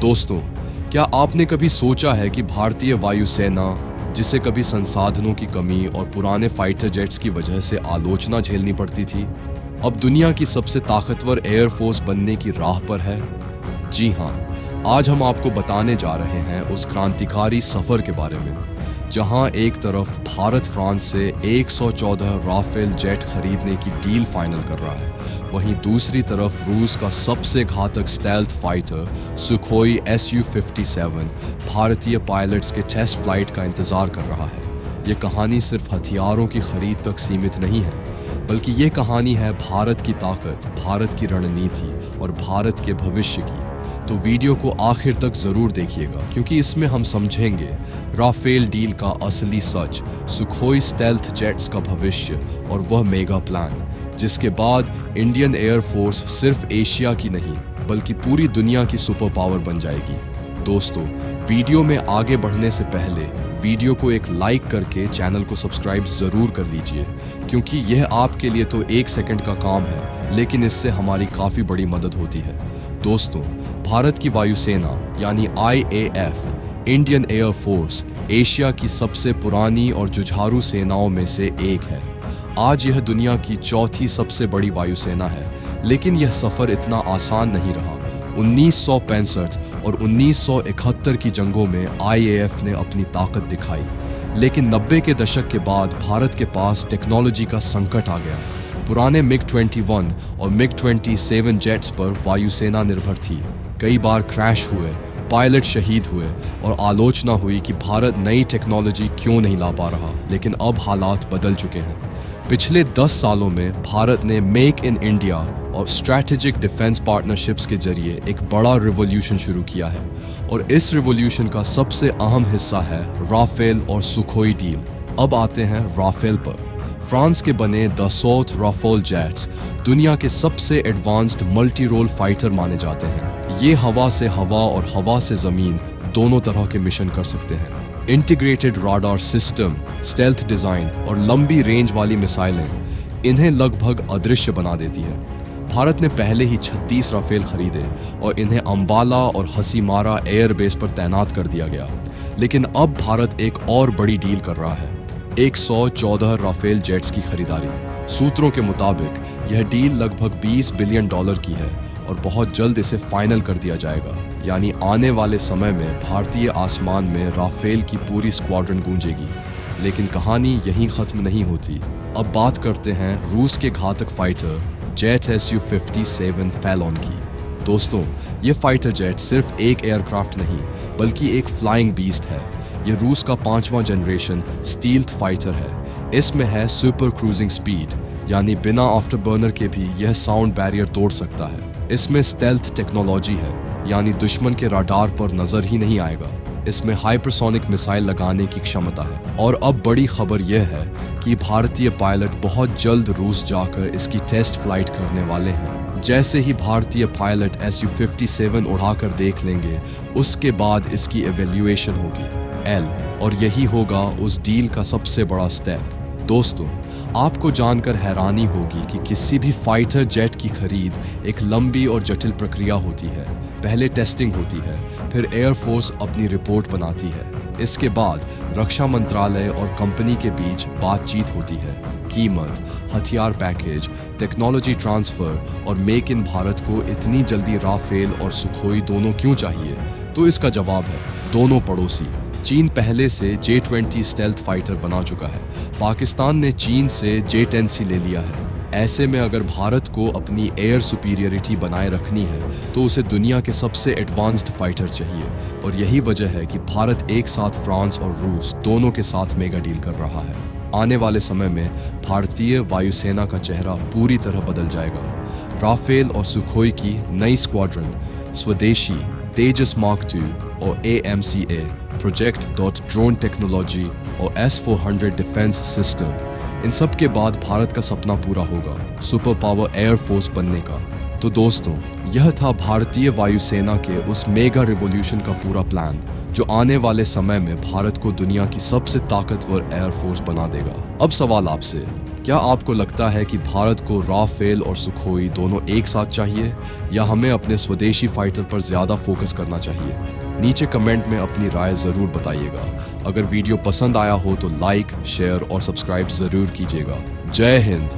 दोस्तों, क्या आपने कभी सोचा है कि भारतीय वायुसेना, जिसे कभी संसाधनों की कमी और पुराने फाइटर जेट्स की वजह से आलोचना झेलनी पड़ती थी, अब दुनिया की सबसे ताकतवर एयरफोर्स बनने की राह पर है? जी हाँ, आज हम आपको बताने जा रहे हैं उस क्रांतिकारी सफर के बारे में, जहां एक तरफ भारत फ्रांस से 114 राफेल जेट खरीदने की डील फाइनल कर रहा है, वहीं दूसरी तरफ रूस का सबसे घातक स्टेल्थ फाइटर सुखोई Su-57 भारतीय पायलट्स के टेस्ट फ्लाइट का इंतजार कर रहा है। ये कहानी सिर्फ हथियारों की खरीद तक सीमित नहीं है, बल्कि ये कहानी है भारत की ताकत, भारत की रणनीति और भारत के भविष्य की। तो वीडियो को आखिर तक जरूर देखिएगा, क्योंकि इसमें हम समझेंगे राफेल डील का असली सच, सुखोई स्टेल्थ जेट्स का भविष्य और वह मेगा प्लान जिसके बाद इंडियन एयरफोर्स सिर्फ एशिया की नहीं बल्कि पूरी दुनिया की सुपर पावर बन जाएगी। दोस्तों, वीडियो में आगे बढ़ने से पहले वीडियो को एक लाइक करके चैनल को सब्सक्राइब जरूर कर लीजिए, क्योंकि यह आपके लिए तो 1 सेकंड का काम है, लेकिन इससे हमारी काफ़ी बड़ी मदद होती है। दोस्तों, भारत की वायुसेना यानी IAF इंडियन एयरफोर्स एशिया की सबसे पुरानी और जुझारू सेनाओं में से एक है। आज यह दुनिया की चौथी सबसे बड़ी वायुसेना है, लेकिन यह सफ़र इतना आसान नहीं रहा। 1965 और 1971 की जंगों में IAF ने अपनी ताकत दिखाई, लेकिन 90 के दशक के बाद भारत के पास टेक्नोलॉजी का संकट आ गया। पुराने MiG-21 और MiG-27 जेट्स पर वायुसेना निर्भर थी। कई बार क्रैश हुए, पायलट शहीद हुए और आलोचना हुई कि भारत नई टेक्नोलॉजी क्यों नहीं ला पा रहा, लेकिन अब हालात बदल चुके हैं। पिछले 10 सालों में भारत ने मेक इन इंडिया और स्ट्रैटेजिक डिफेंस पार्टनरशिप्स के जरिए एक बड़ा रिवॉल्यूशन शुरू किया है, और इस रिवॉल्यूशन का सबसे अहम हिस्सा है राफेल और सुखोई डील। अब आते हैं राफेल पर। फ्रांस के बने दसौथ राफेल जेट्स दुनिया के सबसे एडवांस्ड मल्टी रोल फाइटर माने जाते हैं। ये हवा से हवा और हवा से ज़मीन दोनों तरह के मिशन कर सकते हैं। Integrated radar system, stealth design और लंबी रेंज वाली मिसाइलें इन्हें लगभग अदृश्य बना देती है। भारत ने पहले ही 36 राफेल खरीदे और इन्हें अंबाला और हसीमारा एयरबेस पर तैनात कर दिया गया। लेकिन अब भारत एक और बड़ी डील कर रहा है, 114 राफेल जेट्स की खरीदारी। सूत्रों के मुताबिक यह डील लगभग $20 बिलियन की है और बहुत जल्द इसे फाइनल कर दिया जाएगा, यानी आने वाले समय में भारतीय आसमान में राफेल की पूरी स्क्वाड्रन गूंजेगी। लेकिन कहानी यहीं ख़त्म नहीं होती। अब बात करते हैं रूस के घातक फाइटर जेट Su-57 फैलोन की। दोस्तों, ये फाइटर जेट सिर्फ एक एयरक्राफ्ट नहीं बल्कि एक फ्लाइंग बीस्ट है। ये रूस का 5वां जनरेशन स्टील्थ फाइटर है। इसमें है सुपर क्रूजिंग स्पीड, यानी बिना आफ्टर बर्नर के भी यह साउंड बैरियर तोड़ सकता है। इसमें स्टेल्थ टेक्नोलॉजी है, यानी दुश्मन के रडार पर नजर ही नहीं आएगा। इसमें हाइपरसोनिक मिसाइल लगाने की क्षमता है। और अब बड़ी खबर यह है कि भारतीय पायलट बहुत जल्द रूस जाकर इसकी टेस्ट फ्लाइट करने वाले हैं। जैसे ही भारतीय पायलट Su-57 उड़ाकर देख लेंगे, उसके बाद इसकी एवेल्युएशन होगी और यही होगा उस डील का सबसे बड़ा स्टेप। दोस्तों, आपको जानकर हैरानी होगी कि किसी भी फाइटर जेट की खरीद एक लंबी और जटिल प्रक्रिया होती है। पहले टेस्टिंग होती है, फिर एयरफोर्स अपनी रिपोर्ट बनाती है। इसके बाद रक्षा मंत्रालय और कंपनी के बीच बातचीत होती है। कीमत, हथियार पैकेज, टेक्नोलॉजी ट्रांसफ़र और मेक इन भारत को इतनी जल्दी राफेल और सुखोई दोनों क्यों चाहिए? तो इसका जवाब है दोनों पड़ोसी। चीन पहले से J-20 स्टेल्थ फाइटर बना चुका है। पाकिस्तान ने चीन से J-10C ले लिया है। ऐसे में अगर भारत को अपनी एयर सुपीरियरिटी बनाए रखनी है तो उसे दुनिया के सबसे एडवांस्ड फाइटर चाहिए, और यही वजह है कि भारत एक साथ फ्रांस और रूस दोनों के साथ मेगा डील कर रहा है। आने वाले समय में भारतीय वायुसेना का चेहरा पूरी तरह बदल जाएगा। राफेल और सुखोई की नई स्क्वाड्रन, स्वदेशी तेजस मार्क II और AMCA प्रोजेक्ट ड्रोन टेक्नोलॉजी और S-400 डिफेंस सिस्टम, इन सब के बाद भारत का सपना पूरा होगा, सुपर पावर एयरफोर्स बनने का। तो दोस्तों, यह था भारतीय वायुसेना के उस मेगा रिवॉल्यूशन का पूरा प्लान, जो आने वाले समय में भारत को दुनिया की सबसे ताकतवर एयरफोर्स बना देगा। अब सवाल आपसे, क्या आपको लगता है कि भारत को राफेल और सुखोई दोनों एक साथ चाहिए, या हमें अपने स्वदेशी फाइटर पर ज्यादा फोकस करना चाहिए? नीचे कमेंट में अपनी राय जरूर बताइएगा। अगर वीडियो पसंद आया हो तो लाइक, शेयर और सब्सक्राइब जरूर कीजिएगा। जय हिंद।